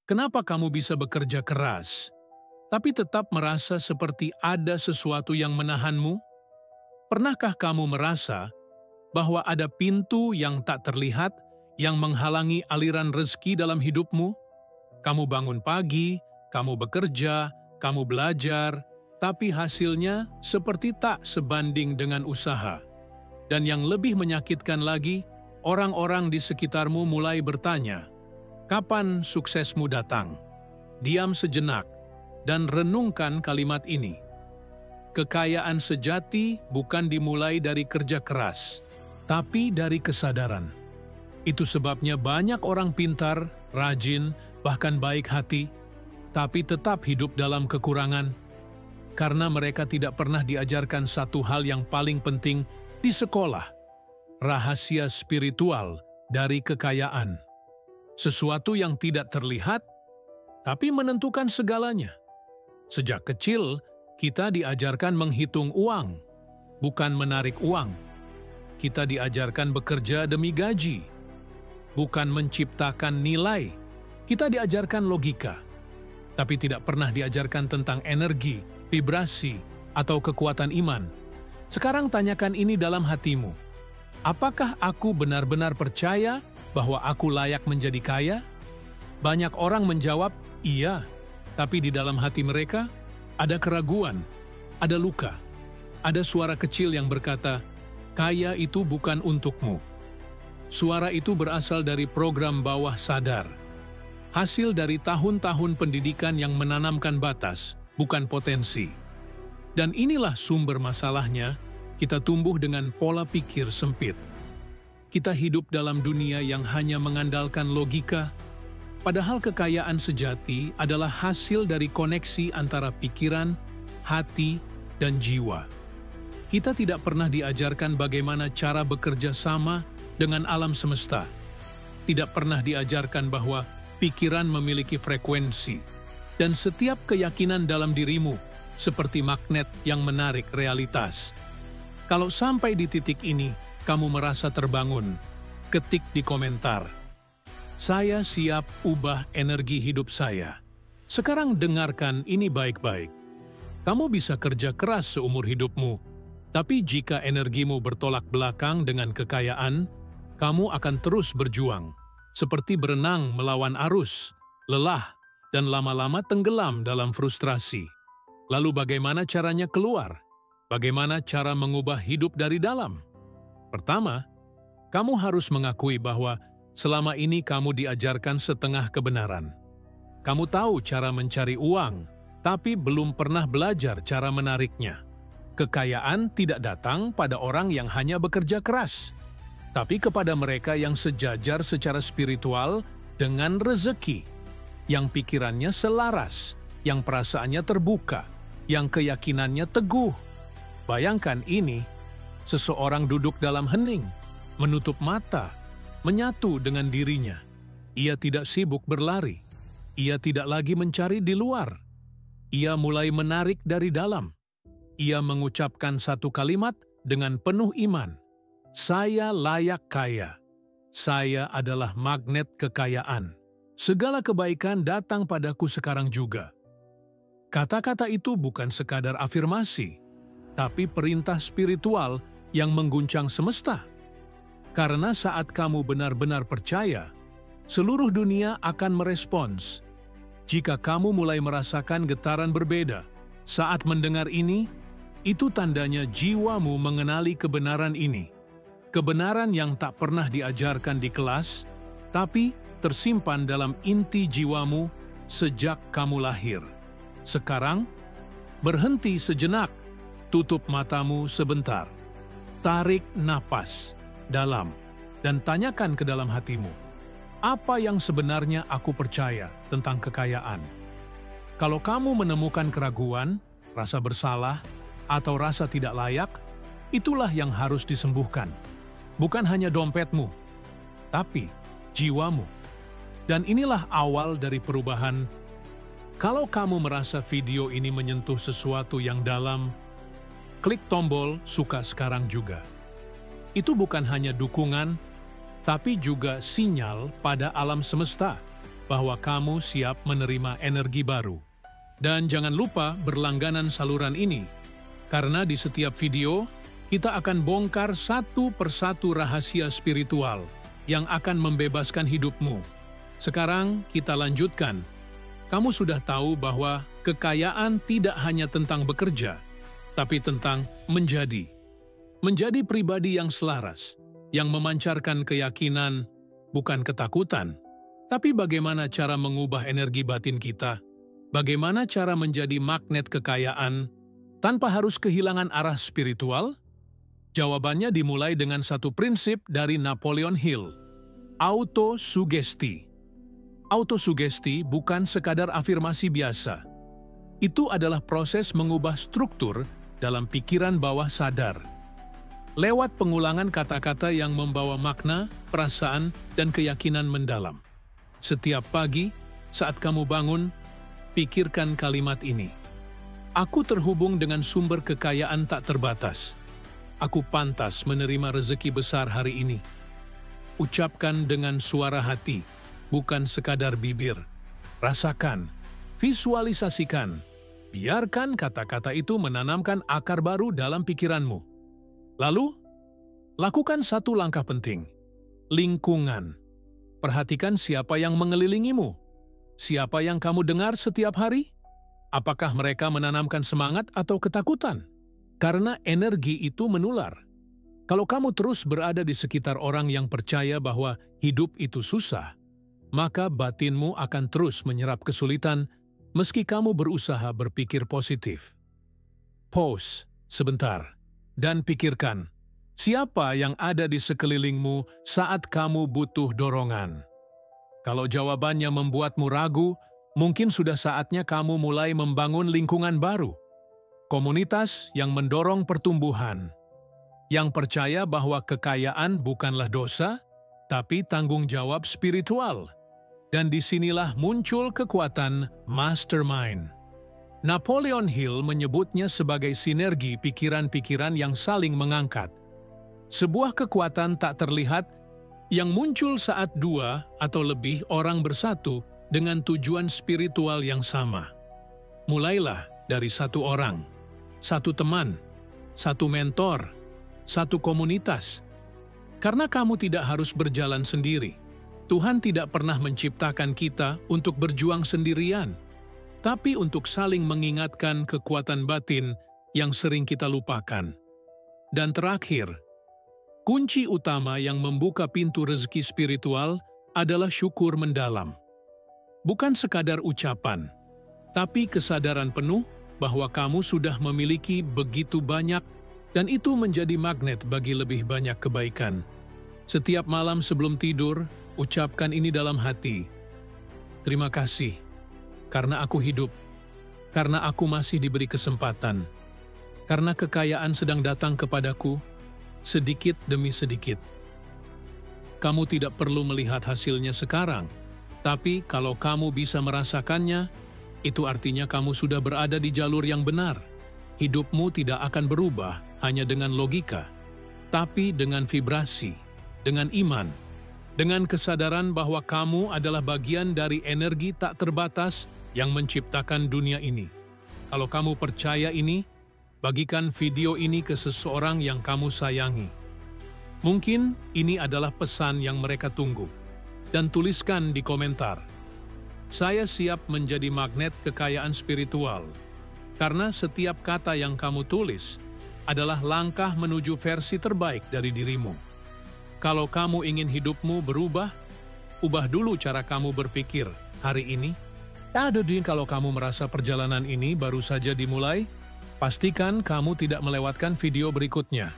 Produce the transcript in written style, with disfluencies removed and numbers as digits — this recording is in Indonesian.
Kenapa kamu bisa bekerja keras, tapi tetap merasa seperti ada sesuatu yang menahanmu? Pernahkah kamu merasa bahwa ada pintu yang tak terlihat yang menghalangi aliran rezeki dalam hidupmu? Kamu bangun pagi, kamu bekerja, kamu belajar, tapi hasilnya seperti tak sebanding dengan usaha. Dan yang lebih menyakitkan lagi, orang-orang di sekitarmu mulai bertanya, "Kapan suksesmu datang?" Diam sejenak dan renungkan kalimat ini. Kekayaan sejati bukan dimulai dari kerja keras, tapi dari kesadaran. Itu sebabnya banyak orang pintar, rajin, bahkan baik hati, tapi tetap hidup dalam kekurangan, karena mereka tidak pernah diajarkan satu hal yang paling penting di sekolah, rahasia spiritual dari kekayaan. Sesuatu yang tidak terlihat, tapi menentukan segalanya. Sejak kecil, kita diajarkan menghitung uang, bukan menarik uang. Kita diajarkan bekerja demi gaji, bukan menciptakan nilai. Kita diajarkan logika, tapi tidak pernah diajarkan tentang energi, vibrasi, atau kekuatan iman. Sekarang tanyakan ini dalam hatimu. Apakah aku benar-benar percaya bahwa aku layak menjadi kaya? Banyak orang menjawab, iya, tapi di dalam hati mereka ada keraguan, ada luka, ada suara kecil yang berkata, kaya itu bukan untukmu. Suara itu berasal dari program bawah sadar, hasil dari tahun-tahun pendidikan yang menanamkan batas, bukan potensi. Dan inilah sumber masalahnya, kita tumbuh dengan pola pikir sempit. Kita hidup dalam dunia yang hanya mengandalkan logika, padahal kekayaan sejati adalah hasil dari koneksi antara pikiran, hati, dan jiwa. Kita tidak pernah diajarkan bagaimana cara bekerja sama dengan alam semesta. Tidak pernah diajarkan bahwa pikiran memiliki frekuensi, dan setiap keyakinan dalam dirimu seperti magnet yang menarik realitas. Kalau sampai di titik ini, kamu merasa terbangun, ketik di komentar, "Saya siap ubah energi hidup saya." Sekarang dengarkan ini baik-baik. Kamu bisa kerja keras seumur hidupmu, tapi jika energimu bertolak belakang dengan kekayaan, kamu akan terus berjuang, seperti berenang melawan arus, lelah, dan lama-lama tenggelam dalam frustrasi. Lalu bagaimana caranya keluar? Bagaimana cara mengubah hidup dari dalam? Pertama, kamu harus mengakui bahwa selama ini kamu diajarkan setengah kebenaran. Kamu tahu cara mencari uang, tapi belum pernah belajar cara menariknya. Kekayaan tidak datang pada orang yang hanya bekerja keras, tapi kepada mereka yang sejajar secara spiritual dengan rezeki, yang pikirannya selaras, yang perasaannya terbuka, yang keyakinannya teguh. Bayangkan ini, seseorang duduk dalam hening, menutup mata, menyatu dengan dirinya. Ia tidak sibuk berlari, ia tidak lagi mencari di luar. Ia mulai menarik dari dalam. Ia mengucapkan satu kalimat dengan penuh iman. Saya layak kaya. Saya adalah magnet kekayaan. Segala kebaikan datang padaku sekarang juga. Kata-kata itu bukan sekadar afirmasi, tapi perintah spiritual yang mengguncang semesta. Karena saat kamu benar-benar percaya, seluruh dunia akan merespons. Jika kamu mulai merasakan getaran berbeda saat mendengar ini, itu tandanya jiwamu mengenali kebenaran ini. Kebenaran yang tak pernah diajarkan di kelas, tapi tersimpan dalam inti jiwamu sejak kamu lahir. Sekarang, berhenti sejenak, tutup matamu sebentar, tarik napas dalam, dan tanyakan ke dalam hatimu, apa yang sebenarnya aku percaya tentang kekayaan? Kalau kamu menemukan keraguan, rasa bersalah, atau rasa tidak layak, itulah yang harus disembuhkan. Bukan hanya dompetmu, tapi jiwamu. Dan inilah awal dari perubahan. Kalau kamu merasa video ini menyentuh sesuatu yang dalam, klik tombol suka sekarang juga. Itu bukan hanya dukungan, tapi juga sinyal pada alam semesta bahwa kamu siap menerima energi baru. Dan jangan lupa berlangganan saluran ini, karena di setiap video, kita akan bongkar satu persatu rahasia spiritual yang akan membebaskan hidupmu. Sekarang kita lanjutkan. Kamu sudah tahu bahwa kekayaan tidak hanya tentang bekerja, tapi tentang menjadi. Menjadi pribadi yang selaras, yang memancarkan keyakinan, bukan ketakutan. Tapi bagaimana cara mengubah energi batin kita? Bagaimana cara menjadi magnet kekayaan tanpa harus kehilangan arah spiritual? Jawabannya dimulai dengan satu prinsip dari Napoleon Hill, autosugesti. Autosugesti bukan sekadar afirmasi biasa. Itu adalah proses mengubah struktur dalam pikiran bawah sadar. Lewat pengulangan kata-kata yang membawa makna, perasaan, dan keyakinan mendalam. Setiap pagi, saat kamu bangun, pikirkan kalimat ini. Aku terhubung dengan sumber kekayaan tak terbatas. Aku pantas menerima rezeki besar hari ini. Ucapkan dengan suara hati, bukan sekadar bibir. Rasakan, visualisasikan. Biarkan kata-kata itu menanamkan akar baru dalam pikiranmu. Lalu, lakukan satu langkah penting. Lingkungan. Perhatikan siapa yang mengelilingimu. Siapa yang kamu dengar setiap hari? Apakah mereka menanamkan semangat atau ketakutan? Karena energi itu menular. Kalau kamu terus berada di sekitar orang yang percaya bahwa hidup itu susah, maka batinmu akan terus menyerap kesulitan meski kamu berusaha berpikir positif. Pause sebentar dan pikirkan, siapa yang ada di sekelilingmu saat kamu butuh dorongan? Kalau jawabannya membuatmu ragu, mungkin sudah saatnya kamu mulai membangun lingkungan baru. Komunitas yang mendorong pertumbuhan, yang percaya bahwa kekayaan bukanlah dosa, tapi tanggung jawab spiritual. Dan disinilah muncul kekuatan mastermind. Napoleon Hill menyebutnya sebagai sinergi pikiran-pikiran yang saling mengangkat. Sebuah kekuatan tak terlihat yang muncul saat dua atau lebih orang bersatu dengan tujuan spiritual yang sama. Mulailah dari satu orang, satu teman, satu mentor, satu komunitas. Karena kamu tidak harus berjalan sendiri. Tuhan tidak pernah menciptakan kita untuk berjuang sendirian, tapi untuk saling mengingatkan kekuatan batin yang sering kita lupakan. Dan terakhir, kunci utama yang membuka pintu rezeki spiritual adalah syukur mendalam. Bukan sekadar ucapan, tapi kesadaran penuh bahwa kamu sudah memiliki begitu banyak dan itu menjadi magnet bagi lebih banyak kebaikan. Setiap malam sebelum tidur, ucapkan ini dalam hati. Terima kasih, karena aku hidup, karena aku masih diberi kesempatan, karena kekayaan sedang datang kepadaku, sedikit demi sedikit. Kamu tidak perlu melihat hasilnya sekarang, tapi kalau kamu bisa merasakannya, itu artinya kamu sudah berada di jalur yang benar. Hidupmu tidak akan berubah hanya dengan logika, tapi dengan vibrasi, dengan iman, dengan kesadaran bahwa kamu adalah bagian dari energi tak terbatas yang menciptakan dunia ini. Kalau kamu percaya ini, bagikan video ini ke seseorang yang kamu sayangi. Mungkin ini adalah pesan yang mereka tunggu. Dan tuliskan di komentar, saya siap menjadi magnet kekayaan spiritual. Karena setiap kata yang kamu tulis adalah langkah menuju versi terbaik dari dirimu. Kalau kamu ingin hidupmu berubah, ubah dulu cara kamu berpikir hari ini. Kalau kamu merasa perjalanan ini baru saja dimulai, pastikan kamu tidak melewatkan video berikutnya.